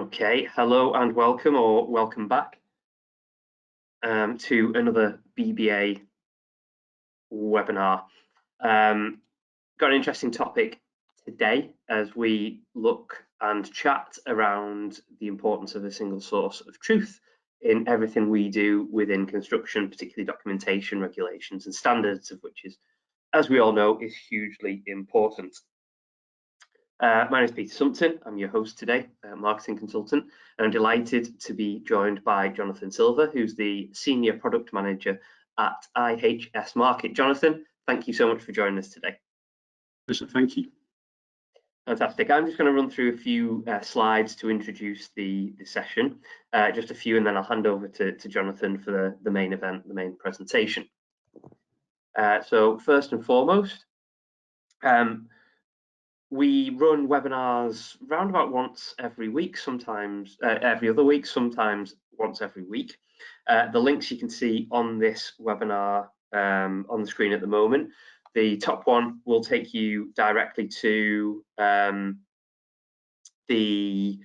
Okay, hello and welcome, or welcome back to another BBA webinar. Got an interesting topic today as we look and chat around the importance of a single source of truth in everything we do within construction, particularly documentation, regulations and standards, of which is, as we all know, is hugely important. My name is Peter Sumpton. I'm your host today, marketing consultant, and I'm delighted to be joined by Jonathan Silver, who's the Senior Product Manager at IHS Markit. Jonathan, thank you so much for joining us today. Thank you. Fantastic. I'm just going to run through a few slides to introduce the session, just a few, and then I'll hand over to Jonathan for the main event, the main presentation. So first and foremost, we run webinars round about once every week, sometimes every other week, sometimes once every week. The links you can see on this webinar on the screen at the moment. The top one will take you directly to the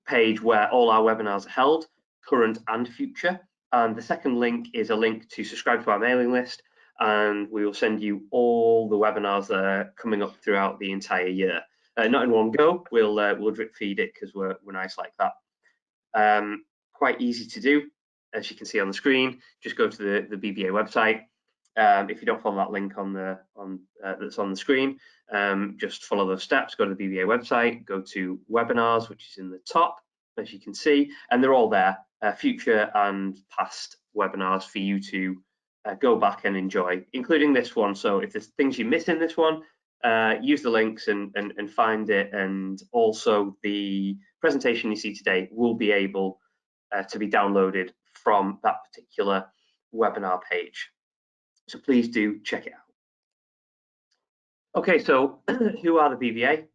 page where all our webinars are held, current and future. And the second link is a link to subscribe to our mailing list, and we will send you all the webinars that are coming up throughout the entire year. Not in one go, we'll drip feed it because we're nice like that. Quite easy to do, as you can see on the screen. Just go to the BBA website. If you don't follow that link that's on the screen, just follow those steps. Go to the BBA website, go to webinars, which is in the top, as you can see, and they're all there, future and past webinars for you to go back and enjoy, including this one. So if there's things you miss in this one, use the links and find it. And also the presentation you see today will be able to be downloaded from that particular webinar page. So please do check it out. Okay, so who are the BBA?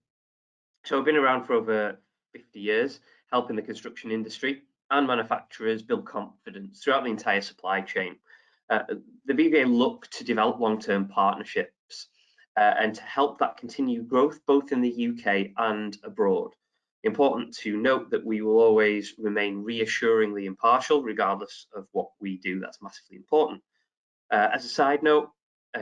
So I've been around for over 50 years, helping the construction industry and manufacturers build confidence throughout the entire supply chain. The BBA look to develop long-term partnerships and to help that continued growth both in the UK and abroad. Important to note that we will always remain reassuringly impartial regardless of what we do. That's massively important. As a side note,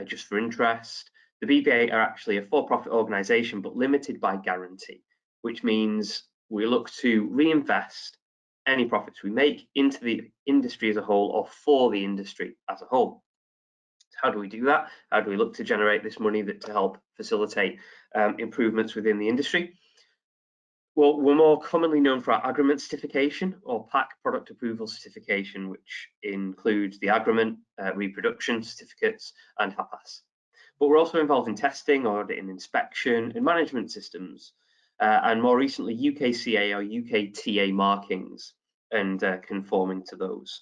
just for interest, the BBA are actually a for-profit organisation but limited by guarantee, which means we look to reinvest any profits we make into the industry as a whole or for the industry as a whole. So how do we do that? How do we look to generate this money to help facilitate improvements within the industry? Well, we're more commonly known for our agreement certification or PAC product approval certification, which includes the agreement, reproduction certificates and HAPAS. But we're also involved in testing, auditing, inspection and management systems. And more recently, UKCA or UKTA markings and conforming to those.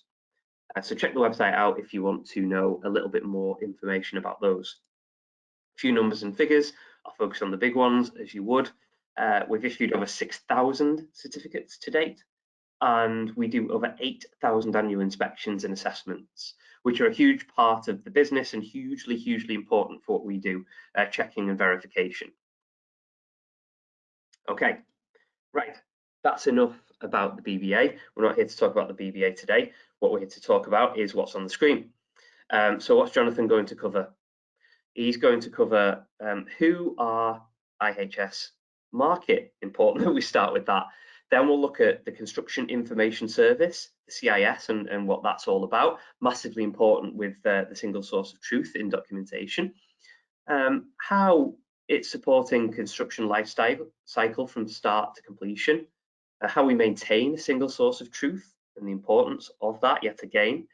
So check the website out if you want to know a little bit more information about those. A few numbers and figures. I'll focus on the big ones as you would. We've issued over 6,000 certificates to date, and we do over 8,000 annual inspections and assessments, which are a huge part of the business and hugely important for what we do, checking and verification. Okay, right, that's enough about the BBA. We're not here to talk about the BBA today. What we're here to talk about is what's on the screen. So what's Jonathan going to cover? He's going to cover who are IHS Markit. Important that we start with that. Then we'll look at the Construction Information Service, the CIS, and what that's all about. Massively important with the single source of truth in documentation. How it's supporting construction life cycle from start to completion, how we maintain a single source of truth and the importance of that yet again,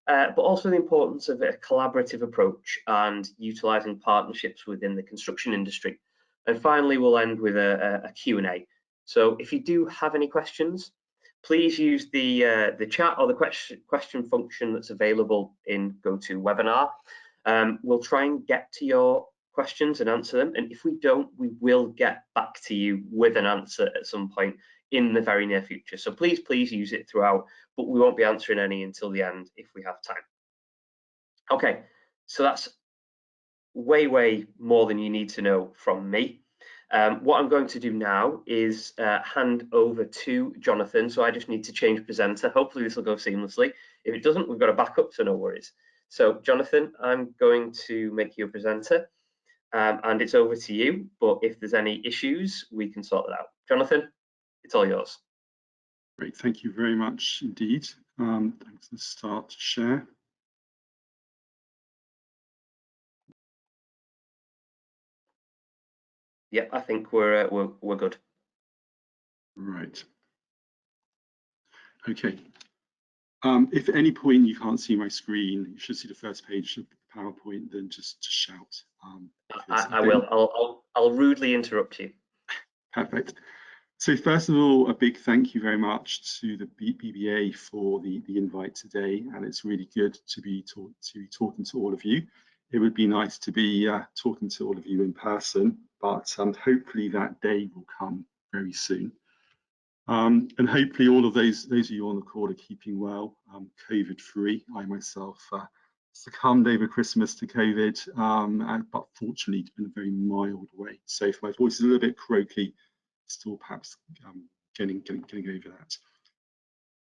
but also the importance of a collaborative approach and utilising partnerships within the construction industry. And finally, we'll end with a Q&A. So if you do have any questions, please use the chat or the question function that's available in GoToWebinar. We'll try and get to your questions and answer them, and if we don't, we will get back to you with an answer at some point in the very near future. So please use it throughout, but we won't be answering any until the end if we have time. Okay, so that's way more than you need to know from me. What I'm going to do now is hand over to Jonathan. So I just need to change presenter. Hopefully this will go seamlessly. If it doesn't, we've got a backup, so no worries. So Jonathan, I'm going to make you a presenter, and it's over to you. But if there's any issues, we can sort it out. Jonathan, it's all yours. Great, thank you very much indeed. Thanks. Let's start to share. Yeah, I think we're good. Right. Okay. If at any point you can't see my screen, you should see the first page of the PowerPoint, then just shout. I will. I'll rudely interrupt you. Perfect. So first of all, a big thank you very much to the BBA for the invite today, and it's really good to be talking to all of you. It would be nice to be talking to all of you in person, but hopefully that day will come very soon. And hopefully all of those of you on the call are keeping well, COVID-free. I myself succumbed over Christmas to COVID, but fortunately in a very mild way. So if my voice is a little bit croaky, still perhaps getting over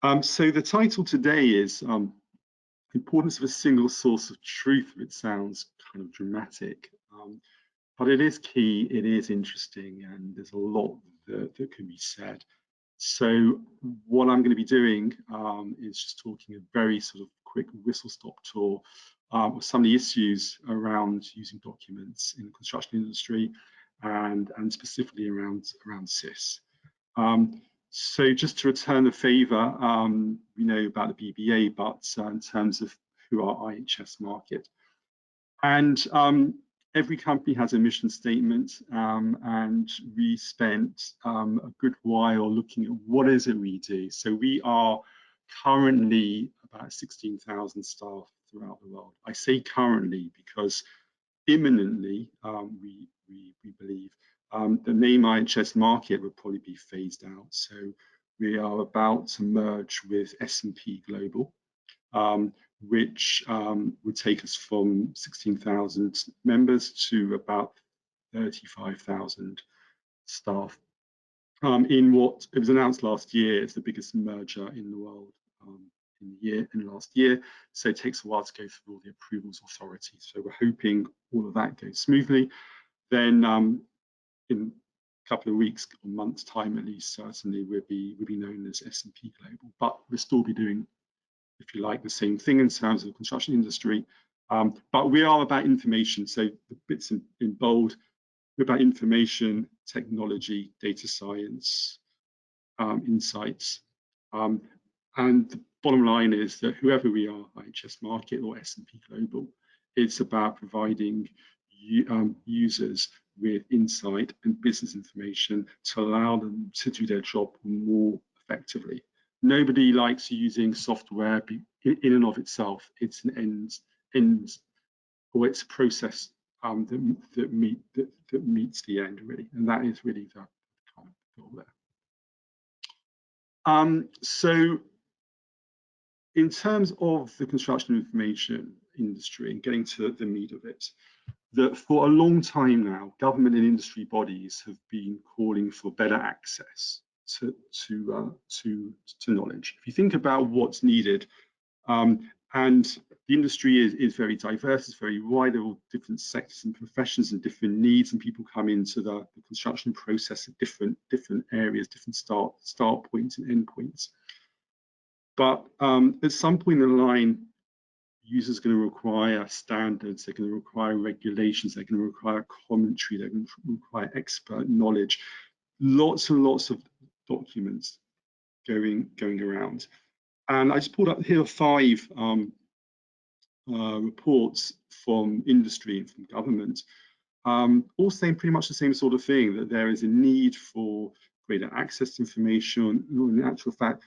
that. So the title today is Importance of a Single Source of Truth. It sounds kind of dramatic, but it is key, it is interesting, and there's a lot that can be said. So what I'm going to be doing is just talking a very sort of quick whistle-stop tour of some of the issues around using documents in the construction industry, and specifically around SIS. So just to return the favour, we know about the BBA, but in terms of who are IHS Markit. And every company has a mission statement, and we spent a good while looking at what is it we do. So we are currently about 16,000 staff throughout the world. I say currently because imminently we believe the name IHS Markit will probably be phased out. So we are about to merge with S&P Global, which would take us from 16,000 members to about 35,000 staff. In what it was announced last year, it's the biggest merger in the world in last year. So it takes a while to go through all the approvals authorities. So we're hoping all of that goes smoothly. Then in a couple of weeks or months' time, at least, certainly we'll be known as S&P Global, but we'll still be doing, if you like, the same thing in terms of the construction industry. But we are about information. So the bits in bold, we're about information, technology, data science, insights. And the bottom line is that whoever we are, IHS Markit or S&P Global, it's about providing users with insight and business information to allow them to do their job more effectively. Nobody likes using software in and of itself. It's an ends, or it's a process that meets the end, really, and that is really the kind of goal there. So in terms of the construction information industry and getting to the meat of it, that for a long time now, government and industry bodies have been calling for better access to knowledge. If you think about what's needed, and the industry is very diverse, it's very wide, there are all different sectors and professions and different needs, and people come into the construction process at different areas, different start points and end points. But at some point in the line, users are going to require standards, they're going to require regulations, they're going to require commentary, they're going to require expert knowledge, lots and lots of documents going around. And I just pulled up here 5 reports from industry and from government, all saying pretty much the same sort of thing, that there is a need for greater access to information, in actual fact,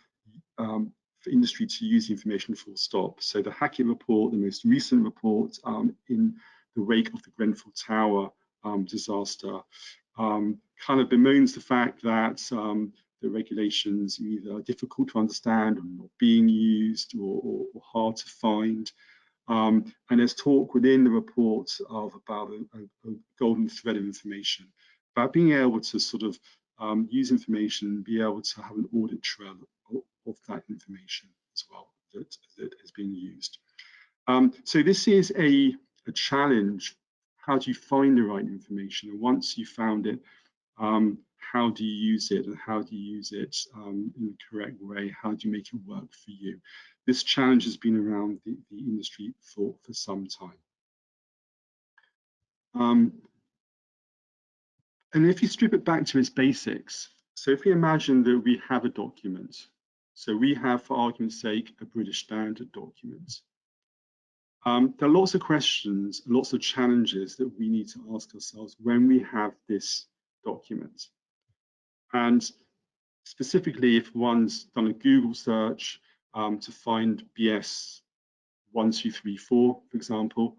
for industry to use the information full stop. So the Hackett report, the most recent report in the wake of the Grenfell Tower disaster, kind of bemoans the fact that the regulations are either difficult to understand or not being used or hard to find. And there's talk within the report of about a golden thread of information. about being able to sort of use information, be able to have an audit trail of that information as well that is being used. So this is a challenge. How do you find the right information? And once you found it, how do you use it, and how do you use it in the correct way? How do you make it work for you? This challenge has been around the industry for some time. And if you strip it back to its basics, so if we imagine that we have a document, so we have, for argument's sake, a British Standard document. There are lots of questions, lots of challenges that we need to ask ourselves when we have this document. And specifically, if one's done a Google search to find BS 1234, for example,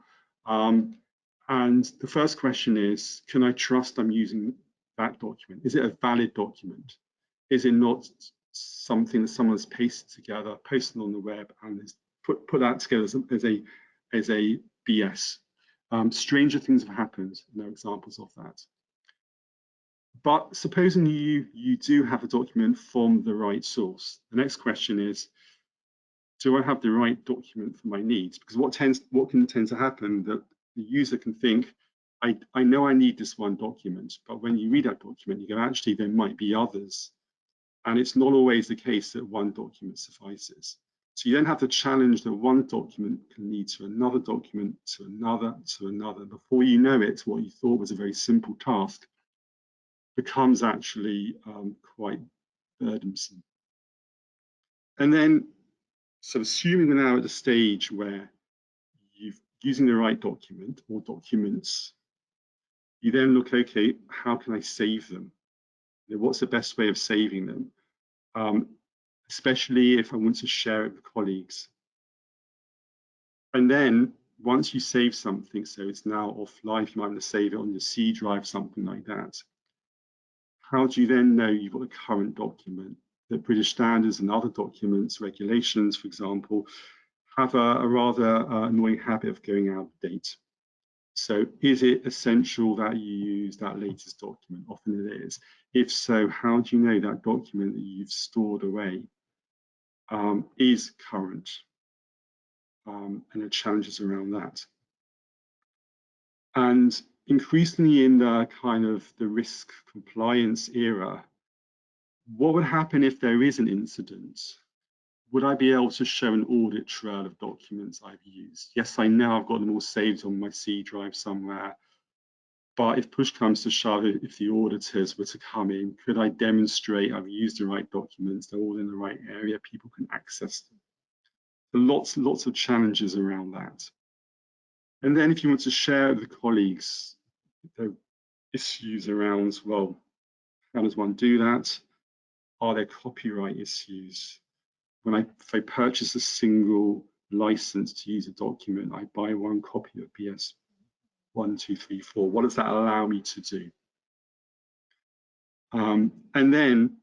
and the first question is, can I trust I'm using that document? Is it a valid document? Is it not something that someone has pasted together, posted on the web, and has put that together as a BS? Stranger things have happened. No examples of that. But supposing you do have a document from the right source, the next question is, do I have the right document for my needs? Because what can tend to happen, that the user can think, I know I need this one document, but when you read that document, you go, actually, there might be others. And it's not always the case that one document suffices. So you then have to challenge that one document can lead to another document, to another, to another. Before you know it, what you thought was a very simple task becomes actually quite burdensome. And then, so assuming we're now at the stage where you're using the right document or documents, you then look, okay, how can I save them? You know, what's the best way of saving them? Especially if I want to share it with colleagues. And then once you save something, so it's now offline, you might want to save it on your C drive, something like that. How do you then know you've got a current document? That British standards and other documents, regulations, for example, have a rather annoying habit of going out of date. So is it essential that you use that latest document? Often it is. If so, how do you know that document that you've stored away is current? And the challenges around that. And increasingly in the kind of the risk compliance era, what would happen if there is an incident? Would I be able to show an audit trail of documents I've used? Yes, I know I've got them all saved on my C drive somewhere, but if push comes to shove, if the auditors were to come in, could I demonstrate I've used the right documents, they're all in the right area, people can access them? So lots of challenges around that. And then if you want to share with colleagues, there are issues around, well, how does one do that? Are there copyright issues? If I purchase a single license to use a document, I buy one copy of BS 1234. What does that allow me to do? And then,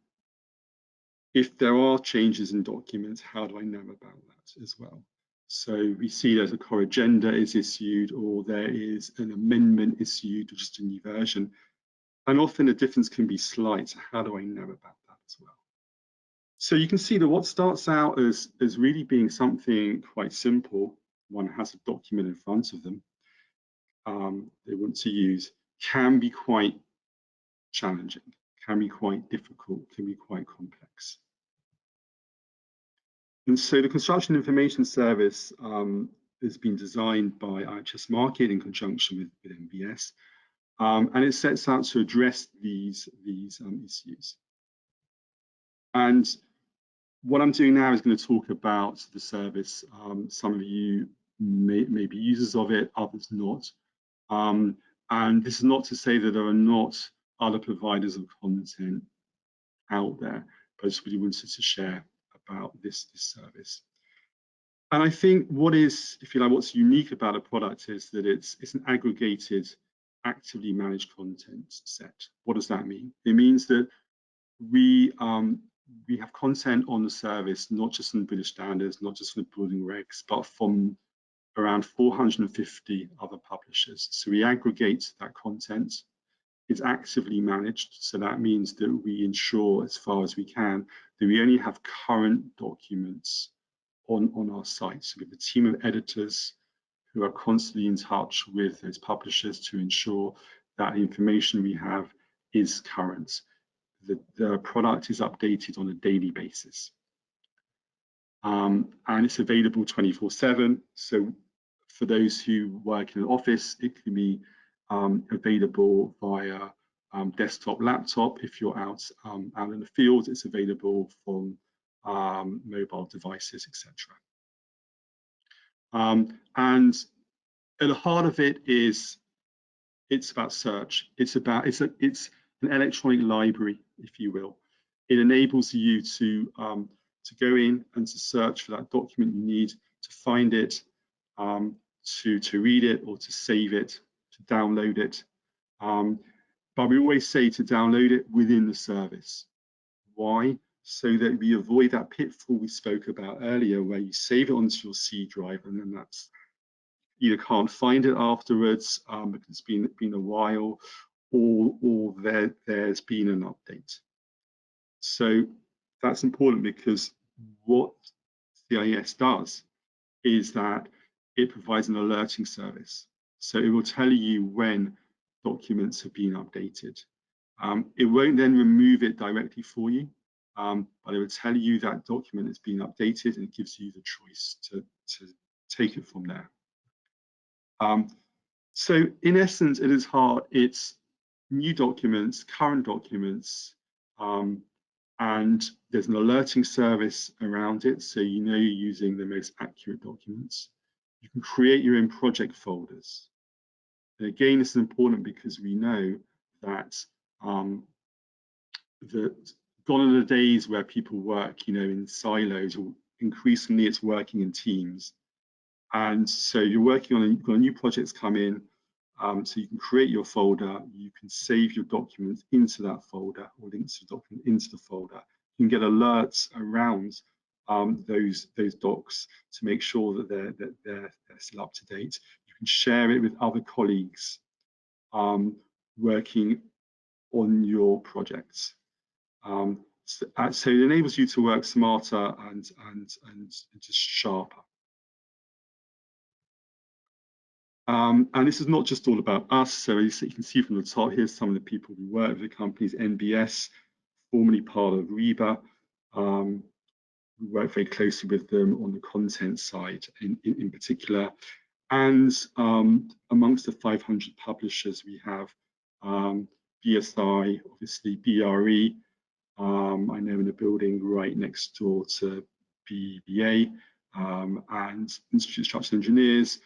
if there are changes in documents, how do I know about that as well? So we see there's a corrigenda is issued, or there is an amendment issued, or just a new version. And often the difference can be slight. How do I know about that as well? So you can see that what starts out as really being something quite simple, one has a document in front of them, they want to use, can be quite challenging, can be quite difficult, can be quite complex. And so the Construction Information Service has been designed by IHS Markit in conjunction with MBS, and it sets out to address these issues. And what I'm doing now is going to talk about the service. Some of you may be users of it, others not. And this is not to say that there are not other providers of content out there, but I just really wanted to share about this service. And I think what is, if you like, what's unique about a product is that it's an aggregated, actively managed content set. What does that mean? It means that we have content on the service, not just from British standards, not just from the building regs, but from around 450 other publishers. So we aggregate that content It's actively managed, so that means that we ensure as far as we can that we only have current documents on our site. So we have a team of editors who are constantly in touch with those publishers to ensure that the information we have is current. The product is updated on a daily basis. And it's available 24/7. So for those who work in an office, it can be available via desktop, laptop. If you're out in the field, it's available from mobile devices, etc. And at the heart of it is, it's about search. It's an electronic library, if you will. It enables you to go in and to search for that document you need, to find it, to read it, or to save it, to download it. But we always say to download it within the service. Why? So that we avoid that pitfall we spoke about earlier, where you save it onto your C drive and then that's either can't find it afterwards because it's been a while, or there's been an update. So that's important, because what CIS does is that it provides an alerting service. So it will tell you when documents have been updated. It won't then remove it directly for you, but it will tell you that document has been updated, and it gives you the choice to take it from there. So in essence, at its heart, it's new documents, current documents, and there's an alerting service around it, so you know you're using the most accurate documents. You can create your own project folders. And again, this is important because we know that gone are the days where people work, in silos, or increasingly it's working in teams. And so you're working on you've got new projects come in, so you can create your folder, you can save your documents into that folder, or links to document into the folder. You can get alerts around those docs to make sure that they're still up to date. You can share it with other colleagues working on your projects. So it enables you to work smarter and just sharper. And this is not just all about us. So you can see from the top, here's some of the people who work with the companies. NBS, formerly part of Reba. We work very closely with them on the content side in particular. And amongst the 500 publishers we have, BSI, obviously BRE, I know in a building right next door to BBA, and Institute of Structural Engineers,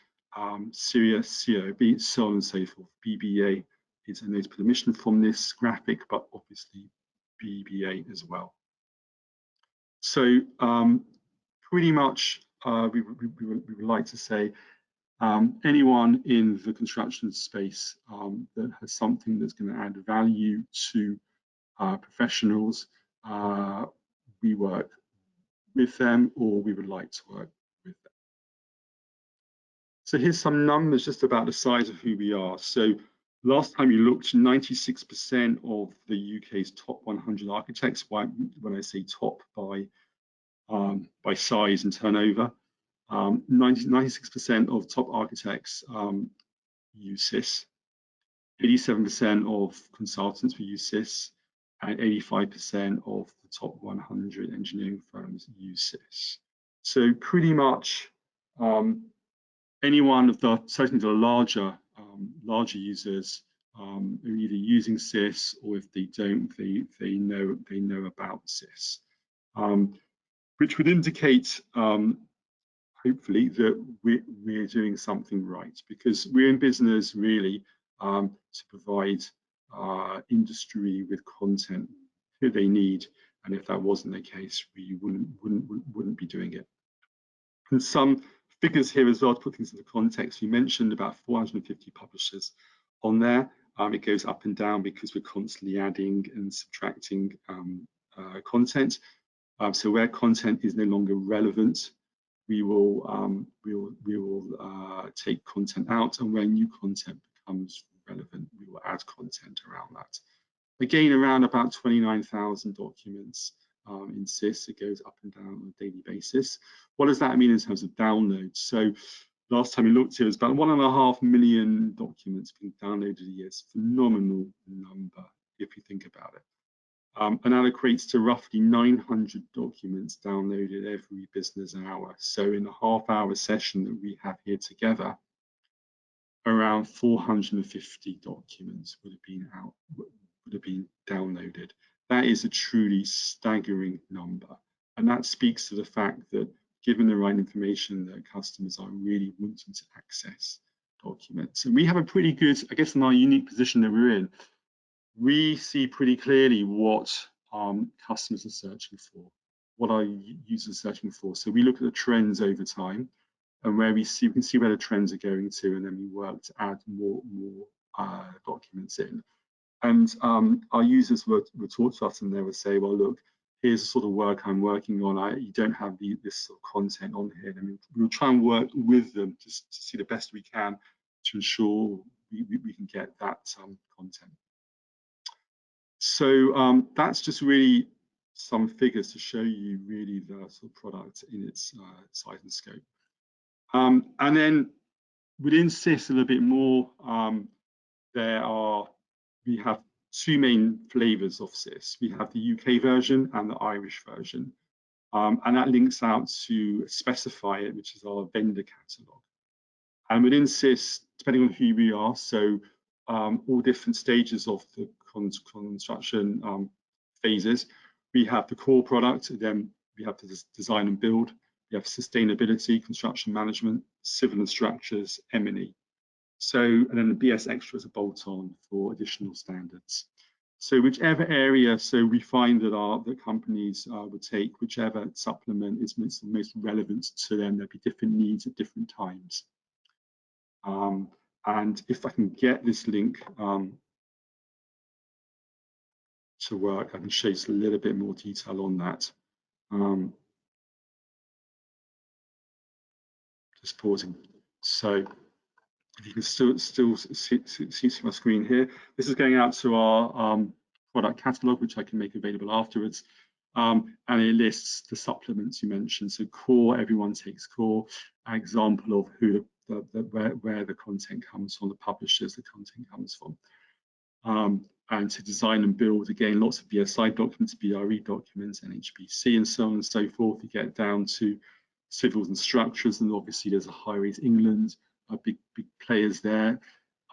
Syria, COB, so on and so forth. BBA is a notable emission from this graphic, but obviously BBA as well. So pretty much we would like to say anyone in the construction space that has something that's going to add value to professionals, we work with them, or we would like to work with them. So here's some numbers just about the size of who we are. So last time you looked, 96% of the UK's top 100 architects, when I say top by size and turnover, 96% of top architects use SIS, 87% of consultants will use SIS, and 85% of the top 100 engineering firms use SIS. So pretty much anyone of certainly the larger users are either using SIS, or if they don't, they know about SIS, which would indicate hopefully that we're doing something right, because we're in business really to provide industry with content that they need, and if that wasn't the case, we wouldn't be doing it. And some figures here as well to put things into context. We mentioned about 450 publishers on there. It goes up and down because we're constantly adding and subtracting content. So where content is no longer relevant, we will take content out, and where new content becomes relevant, we will add content around that. Again, around about 29,000 documents in SIS. It goes up and down on a daily basis. What does that mean in terms of downloads? So last time we looked, it was about 1.5 million documents being downloaded a year. It's a phenomenal number if you think about it. And that equates to roughly 900 documents downloaded every business hour. So in a half-hour session that we have here together, around 450 documents would have been downloaded. That is a truly staggering number, and that speaks to the fact that given the right information, that customers are really wanting to access documents. And we have a pretty good, I guess, in our unique position that we're in, we see pretty clearly what customers are searching for, what our users are searching for. So we look at the trends over time, and where we can see where the trends are going to, and then we work to add more documents in. And our users would talk to us, and they would say, well, look, here's the sort of work I'm working on. You don't have this sort of content on here. And we'll try and work with them to see the best we can to ensure we can get that content. So that's just really some figures to show you really the sort of product in its size and scope. And then within SIS a little bit more, we have two main flavors of SIS. We have the UK version and the Irish version. And that links out to Specify It, which is our vendor catalog. And within SIS, depending on who we are, so all different stages of the construction phases, we have the core product, then we have the design and build, we have sustainability, construction management, civil and structures, M&E. So, and then the BS Extra is a bolt-on for additional standards. So whichever area, so we find that companies would take whichever supplement is most relevant to them. There'll be different needs at different times. And if I can get this link to work, I can show you a little bit more detail on that. Just pausing. So if you can still see my screen here, this is going out to our product catalog, which I can make available afterwards. And it lists the supplements you mentioned. So core, everyone takes core, an example of who where the content comes from, the publishers the content comes from. And to design and build, again, lots of BSI documents, BRE documents, NHBC, and so on and so forth. You get down to civils and structures, and obviously there's a Highways England, big players there,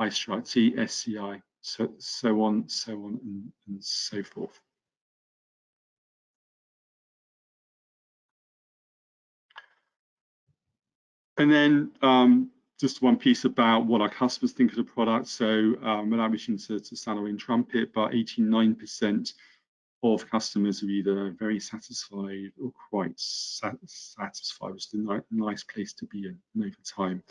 ISTRT, SCI, so on and so forth. And then just one piece about what our customers think of the product. So without wishing to sound away and trumpet, but 89% of customers are either very satisfied or quite satisfied, which is a nice place to be in. And over time,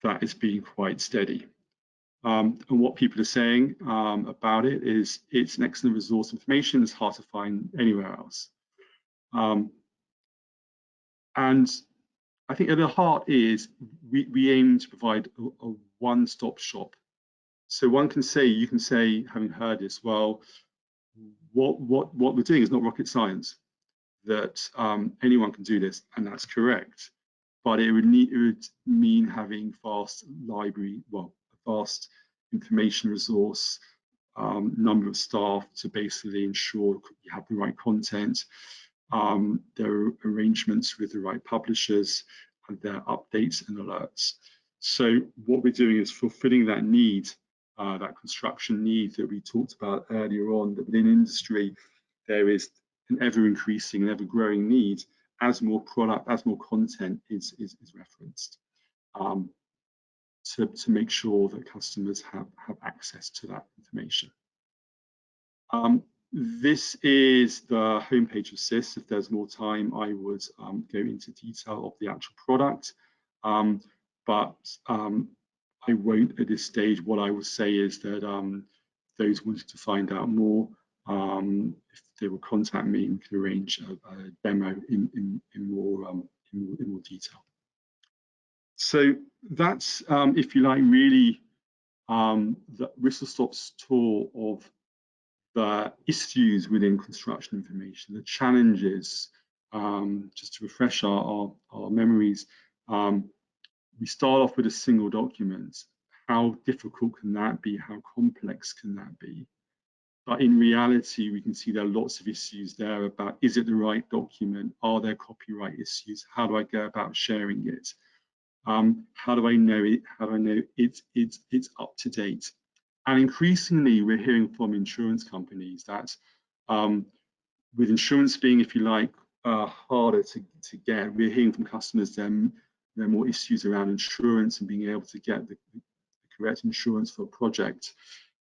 that is being quite steady. And what people are saying about it is it's an excellent resource information. It's hard to find anywhere else. And I think at the heart is we aim to provide a one-stop shop. So one can say, you can say, having heard this, well, what we're doing is not rocket science, that anyone can do this, and that's correct. But it would mean having vast library, well, a vast information resource, number of staff to basically ensure you have the right content. There are arrangements with the right publishers, and their updates and alerts. So what we're doing is fulfilling that need, that construction need that we talked about earlier on, that within industry there is an ever-increasing and ever-growing need as more product, as more content is referenced, to make sure that customers have access to that information. This is the homepage of SIS. If there's more time, I would go into detail of the actual product, but I won't at this stage. What I will say is that those wanting to find out more, if they will contact me, and can arrange a demo in more detail. So that's, if you like, really the whistle-stop's tour of the issues within construction information, the challenges. Just to refresh our memories, we start off with a single document. How difficult can that be? How complex can that be? But in reality, we can see there are lots of issues there about, is it the right document? Are there copyright issues? How do I go about sharing it? How do I know it? How do I know it's up to date? And increasingly, we're hearing from insurance companies that with insurance being, if you like, harder to get, we're hearing from customers there are more issues around insurance and being able to get the correct insurance for a project,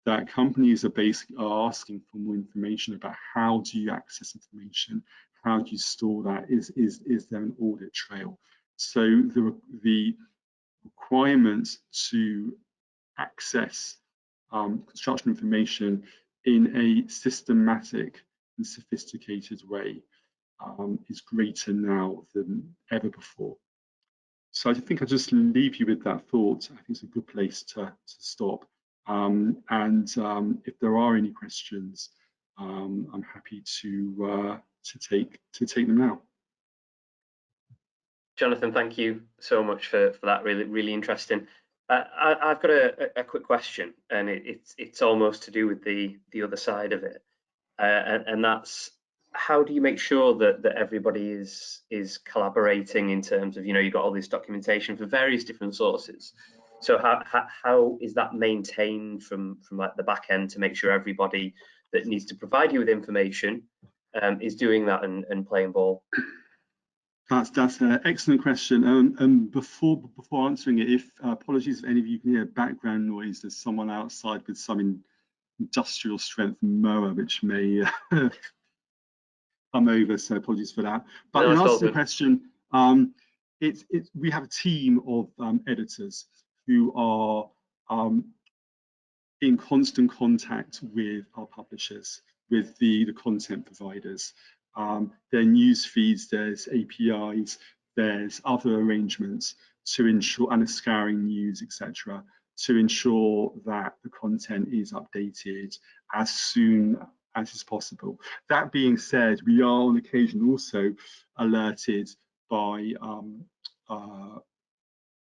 that companies are asking for more information about how do you access information, how do you store that, is there an audit trail? So the requirements to access construction information in a systematic and sophisticated way is greater now than ever before. So I think I'll just leave you with that thought. I think it's a good place to stop. And if there are any questions, I'm happy to take them now. Jonathan, thank you so much for that. Really interesting. I've got a quick question, and it's almost to do with the other side of it, and that's, how do you make sure that everybody is collaborating in terms of, you've got all this documentation for various different sources. So how is that maintained from like the back end to make sure everybody that needs to provide you with information is doing that and playing ball? That's an excellent question. And before answering it, apologies if any of you can hear background noise, there's someone outside with some industrial strength mower which may come over, so apologies for that. But in answer to the question, we have a team of editors who are in constant contact with our publishers, with the content providers. There are news feeds, there's APIs, there's other arrangements to ensure, and a scouring news, etc., to ensure that the content is updated as soon as is possible. That being said, we are on occasion also alerted by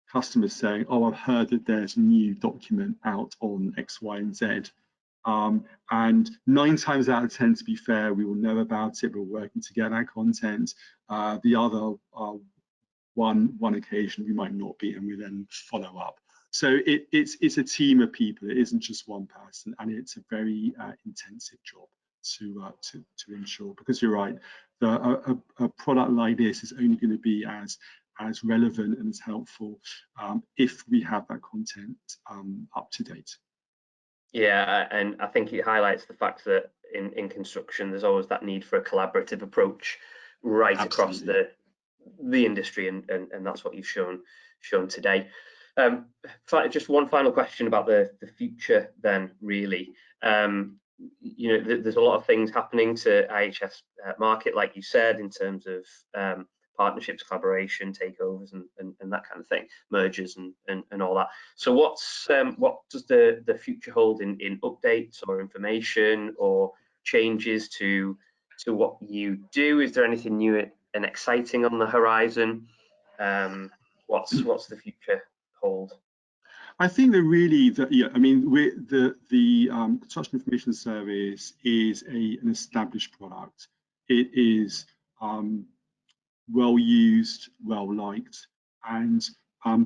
customers saying, oh, I've heard that there's a new document out on X, Y, and Z. And 9 times out of 10, to be fair, we will know about it. We're working to get that content. The other one occasion we might not be, and we then follow up. So it's a team of people. It isn't just one person, and it's a very intensive job to ensure. Because you're right, a product like this is only going to be as relevant and as helpful if we have that content up to date. Yeah, and I think it highlights the fact that in construction, there's always that need for a collaborative approach right across the industry, and that's what you've shown today. Just one final question about the future then, really. There's a lot of things happening to IHS Markit, like you said, in terms of partnerships, collaboration, takeovers, and that kind of thing, mergers and all that. So what does the future hold in updates or information or changes to what you do? Is there anything new and exciting on the horizon? What's the future hold? I think that really, the Construction Information Service is an established product. It is well used, well liked, and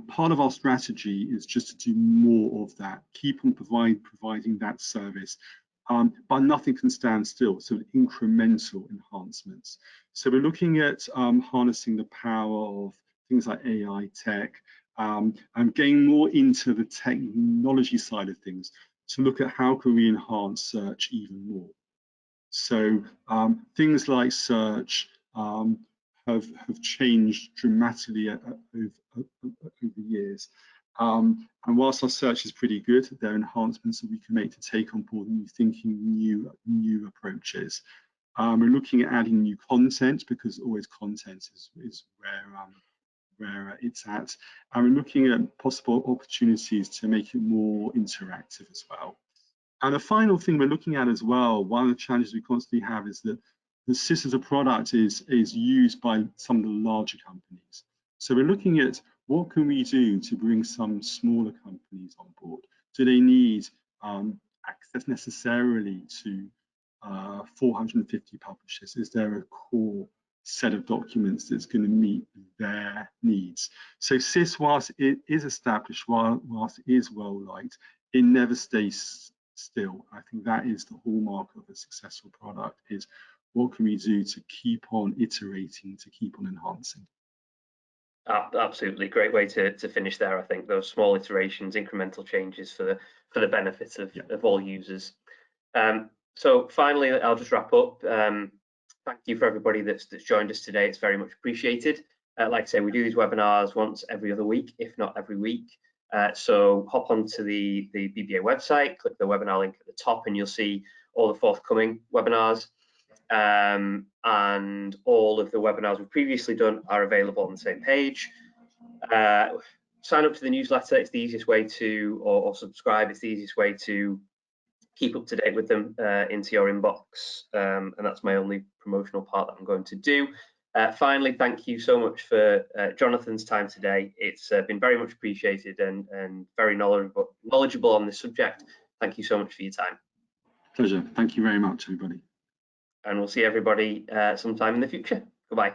part of our strategy is just to do more of that, keep on providing that service, but nothing can stand still, so incremental enhancements. So we're looking at harnessing the power of things like AI tech, and getting more into the technology side of things to look at how can we enhance search even more. So things like search have changed dramatically over the years. And whilst our search is pretty good, there are enhancements that we can make to take on board new thinking, new approaches. We're looking at adding new content, because always content is where it's at, and we're looking at possible opportunities to make it more interactive as well. And the final thing we're looking at as well, one of the challenges we constantly have is that the SIS as a product is used by some of the larger companies. So we're looking at what can we do to bring some smaller companies on board. Do they need access necessarily to 450 publishers? Is there a core set of documents that's going to meet their needs? So SIS, whilst it is established, whilst it is well liked, it never stays still. I think that is the hallmark of a successful product, is what can we do to keep on iterating, to keep on enhancing. Absolutely, great way to finish there. I think those small iterations, incremental changes for the benefit of all users. So finally, I'll just wrap up. Thank you for everybody that's joined us today. It's very much appreciated. Like I say, we do these webinars once every other week, if not every week. So hop onto the BBA website, click the webinar link at the top, and you'll see all the forthcoming webinars. And all of the webinars we've previously done are available on the same page. Sign up to the newsletter. It's the easiest way to, or subscribe. It's the easiest way to keep up to date with them into your inbox. And that's my only promotional part that I'm going to do. Finally, thank you so much for Jonathan's time today. It's been very much appreciated and very knowledgeable on this subject. Thank you so much for your time. Pleasure. Thank you very much, everybody. And we'll see everybody sometime in the future. Goodbye.